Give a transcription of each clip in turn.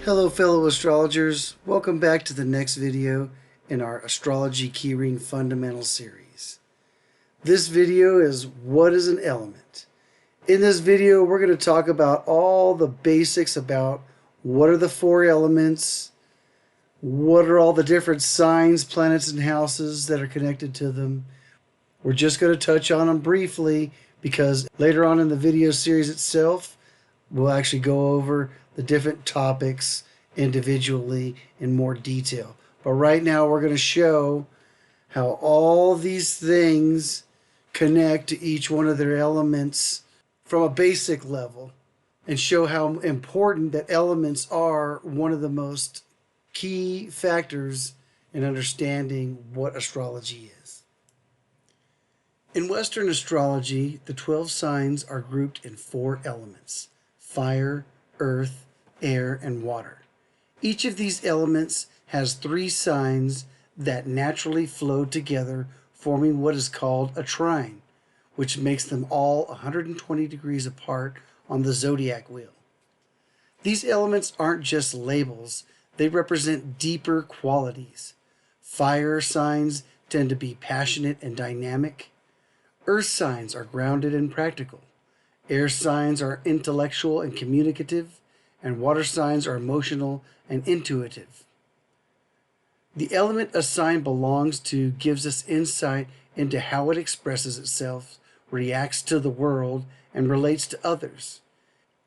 Hello fellow astrologers, welcome back to the next video in our Astrology Keyring Fundamental series. This video is what is an element? In this video we're going to talk about all the basics about what are the four elements, what are all the different signs, planets, and houses that are connected to them. We're just going to touch on them briefly because later on in the video series itself we'll actually go over the different topics individually in more detail. But right now we're going to show how all these things connect to each one of their elements from a basic level and show how important that elements are one of the most key factors in understanding what astrology is. In Western astrology, the 12 signs are grouped in 4 elements: fire, earth, air, and water. Each of these elements has 3 signs that naturally flow together, forming what is called a trine, which makes them all 120 degrees apart on the Zodiac wheel. These elements aren't just labels, they represent deeper qualities. Fire signs tend to be passionate and dynamic. Earth signs are grounded and practical. Air signs are intellectual and communicative, and water signs are emotional and intuitive. The element a sign belongs to gives us insight into how it expresses itself, reacts to the world, and relates to others.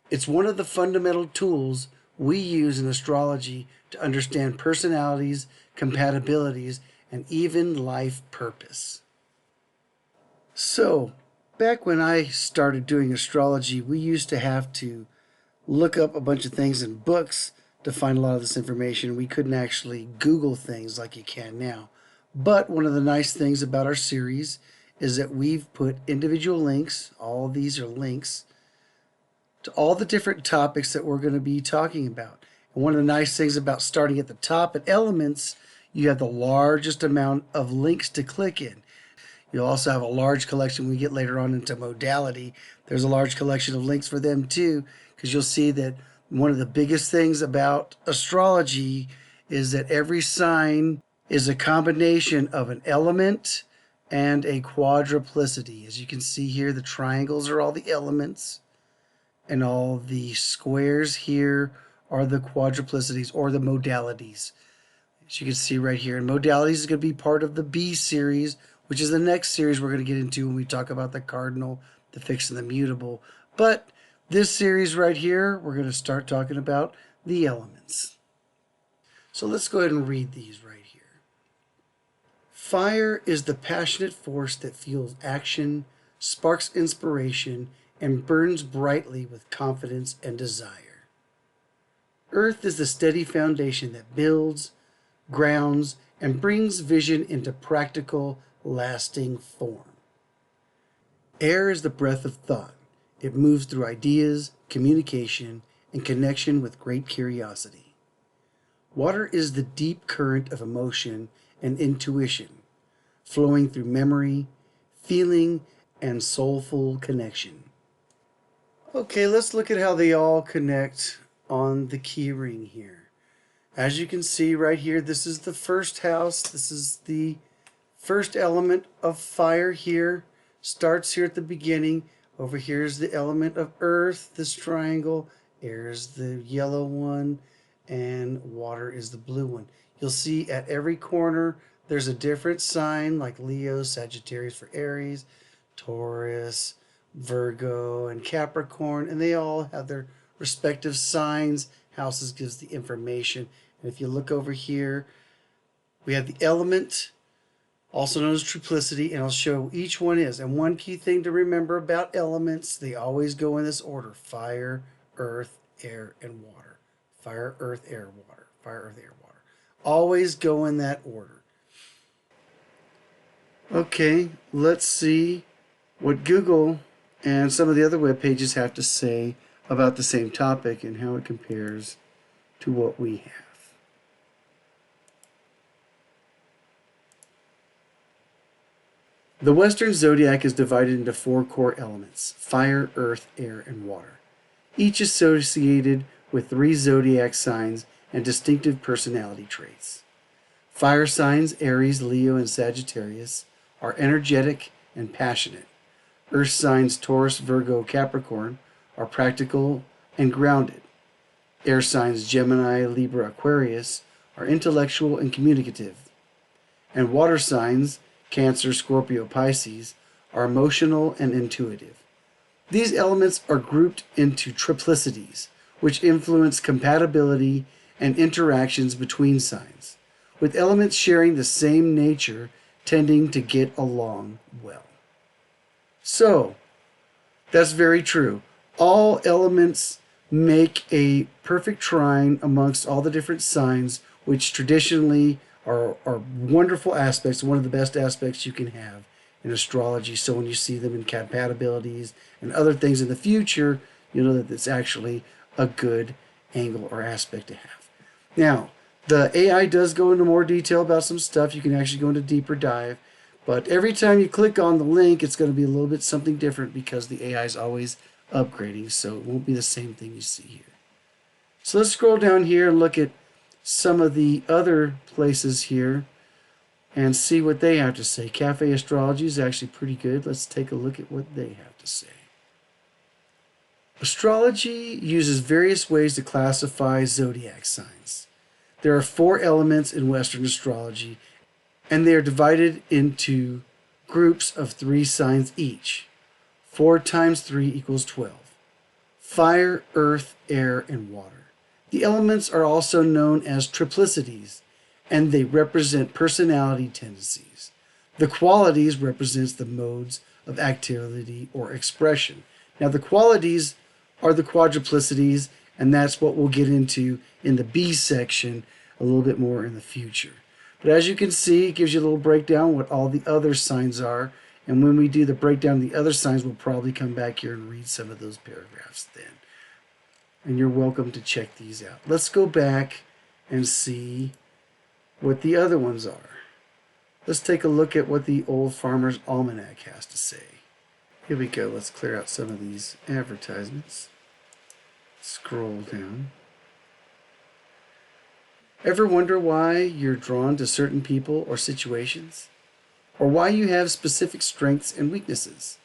It's one of the fundamental tools we use in astrology to understand personalities, compatibilities, and even life purpose. So, back when I started doing astrology, we used to have to look up a bunch of things in books to find a lot of this information. We couldn't actually Google things like you can now. But one of the nice things about our series is that we've put individual links, all of these are links, to all the different topics that we're going to be talking about. And one of the nice things about starting at the top at elements, you have the largest amount of links to click in. You'll also have a large collection when we get later on into modality. There's a large collection of links for them too, because you'll see that one of the biggest things about astrology is that every sign is a combination of an element and a quadruplicity. As you can see here, the triangles are all the elements, and all the squares here are the quadruplicities or the modalities. As you can see right here, and modalities is going to be part of the B series, which is the next series we're going to get into when we talk about the cardinal, the fixed, and the mutable. But this series right here, we're going to start talking about the elements. So let's go ahead and read these right here. Fire is the passionate force that fuels action, sparks inspiration, and burns brightly with confidence and desire. Earth is the steady foundation that builds, grounds, and brings vision into practical, lasting form. Air is the breath of thought. It moves through ideas, communication, and connection with great curiosity. Water is the deep current of emotion and intuition, flowing through memory, feeling, and soulful connection. Okay, let's look at how they all connect on the key ring here. As you can see right here, this is the first house. This is the first element of fire here. Starts here at the beginning. Over here is the element of earth, this triangle. Air is the yellow one, and water is the blue one. You'll see at every corner there's a different sign, like Leo, Sagittarius for Aries, Taurus, Virgo, and Capricorn, and they all have their respective signs. Houses gives the information. And if you look over here, we have the element, also known as triplicity, and I'll show each one is. And one key thing to remember about elements, they always go in this order: fire, earth, air, and water. Fire, earth, air, water. Fire, earth, air, water. Always go in that order. Okay, let's see what Google and some of the other web pages have to say about the same topic and how it compares to what we have. The Western zodiac is divided into 4 core elements: fire, earth, air, and water, each associated with 3 zodiac signs and distinctive personality traits. Fire signs, Aries, Leo, and Sagittarius, are energetic and passionate. Earth signs, Taurus, Virgo, Capricorn, are practical and grounded. Air signs, Gemini, Libra, Aquarius, are intellectual and communicative. And water signs, Cancer, Scorpio, Pisces, are emotional and intuitive. These elements are grouped into triplicities, which influence compatibility and interactions between signs, with elements sharing the same nature tending to get along well. So, that's very true. All elements make a perfect trine amongst all the different signs, which traditionally are wonderful aspects, one of the best aspects you can have in astrology. So when you see them in compatibilities and other things in the future, you know that it's actually a good angle or aspect to have. Now, the AI does go into more detail about some stuff. You can actually go into deeper dive. But every time you click on the link, it's going to be a little bit something different because the AI is always upgrading, so it won't be the same thing you see here. So let's scroll down here and look at some of the other places here and see what they have to say. Cafe Astrology is actually pretty good. Let's take a look at what they have to say. Astrology uses various ways to classify zodiac signs. There are 4 elements in Western astrology, and they are divided into groups of 3 signs each. 4 times 3 equals 12. Fire, earth, air, and water. The elements are also known as triplicities, and they represent personality tendencies. The qualities represents the modes of activity or expression. Now the qualities are the quadruplicities, and that's what we'll get into in the B section a little bit more in the future. But as you can see, it gives you a little breakdown what all the other signs are. And when we do the breakdown of the other signs, we'll probably come back here and read some of those paragraphs then. And you're welcome to check these out. Let's go back and see what the other ones are. Let's take a look at what the Old Farmers Almanac has to say. Here we go. Let's clear out some of these advertisements. Scroll down. Ever wonder why you're drawn to certain people or situations? Or why you have specific strengths and weaknesses?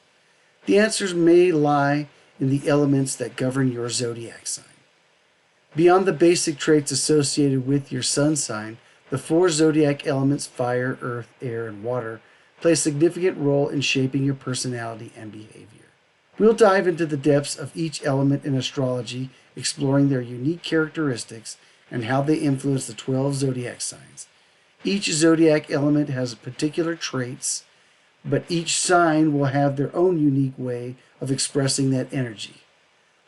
The answers may lie in the elements that govern your zodiac sign. Beyond the basic traits associated with your sun sign, the 4 zodiac elements, fire, earth, air, and water, play a significant role in shaping your personality and behavior. We'll dive into the depths of each element in astrology, exploring their unique characteristics and how they influence the 12 zodiac signs. Each zodiac element has particular traits, but each sign will have their own unique way of expressing that energy.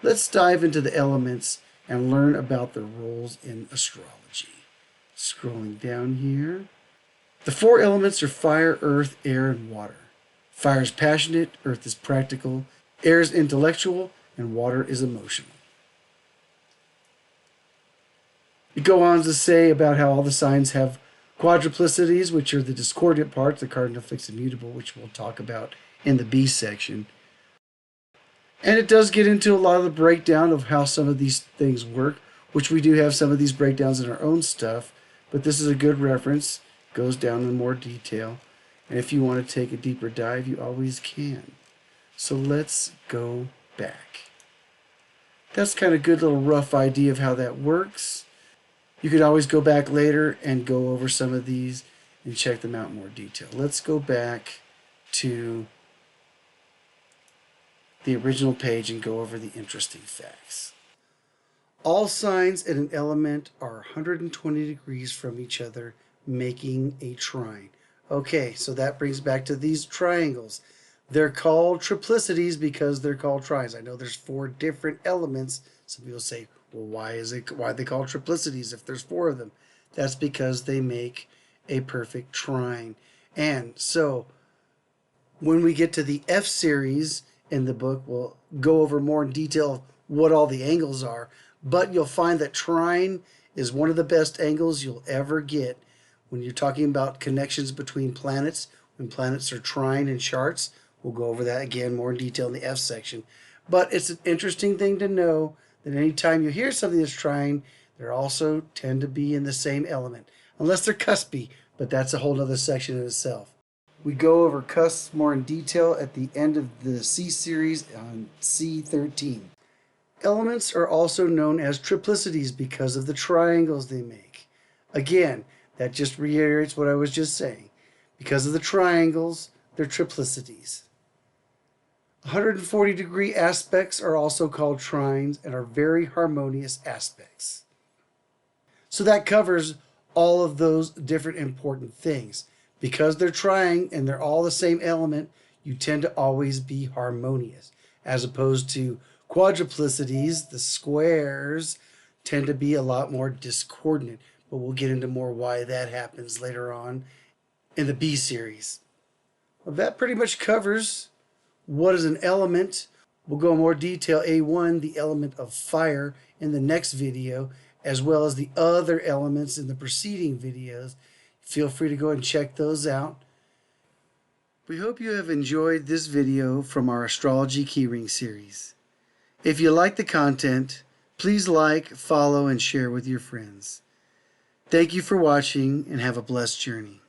Let's dive into the elements and learn about their roles in astrology. Scrolling down here. The 4 elements are fire, earth, air, and water. Fire is passionate, earth is practical, air is intellectual, and water is emotional. You go on to say about how all the signs have quadruplicities, which are the discordant parts, the cardinal, fixed, and mutable, which we'll talk about in the B section. And it does get into a lot of the breakdown of how some of these things work, which we do have some of these breakdowns in our own stuff, but this is a good reference. It goes down in more detail. And if you want to take a deeper dive, you always can. So let's go back. That's kind of a good little rough idea of how that works. You could always go back later and go over some of these and check them out in more detail. Let's go back to the original page and go over the interesting facts. All signs in an element are 120 degrees from each other, making a trine. Okay, so that brings back to these triangles. They're called triplicities because they're called trines. I know there's 4 different elements. Some people say, well, why are they called triplicities if there's 4 of them? That's because they make a perfect trine. And so when we get to the F series in the book, we'll go over more in detail what all the angles are. But you'll find that trine is one of the best angles you'll ever get when you're talking about connections between planets. When planets are trine in charts, we'll go over that again more in detail in the F section. But it's an interesting thing to know then anytime you hear something that's trine, they also tend to be in the same element, unless they're cuspy, but that's a whole other section in itself. We go over cusps more in detail at the end of the C series on C13. Elements are also known as triplicities because of the triangles they make. Again, that just reiterates what I was just saying. Because of the triangles, they're triplicities. 140-degree aspects are also called trines and are very harmonious aspects. So that covers all of those different important things. Because they're trying and they're all the same element, you tend to always be harmonious. As opposed to quadruplicities, the squares tend to be a lot more discordant. But we'll get into more why that happens later on in the B series. Well, that pretty much covers what is an element. We'll go in more detail, A1, the element of fire, in the next video, as well as the other elements in the preceding videos. Feel free to go and check those out. We hope you have enjoyed this video from our Astrology Keyring series. If you like the content, please like, follow, and share with your friends. Thank you for watching and have a blessed journey.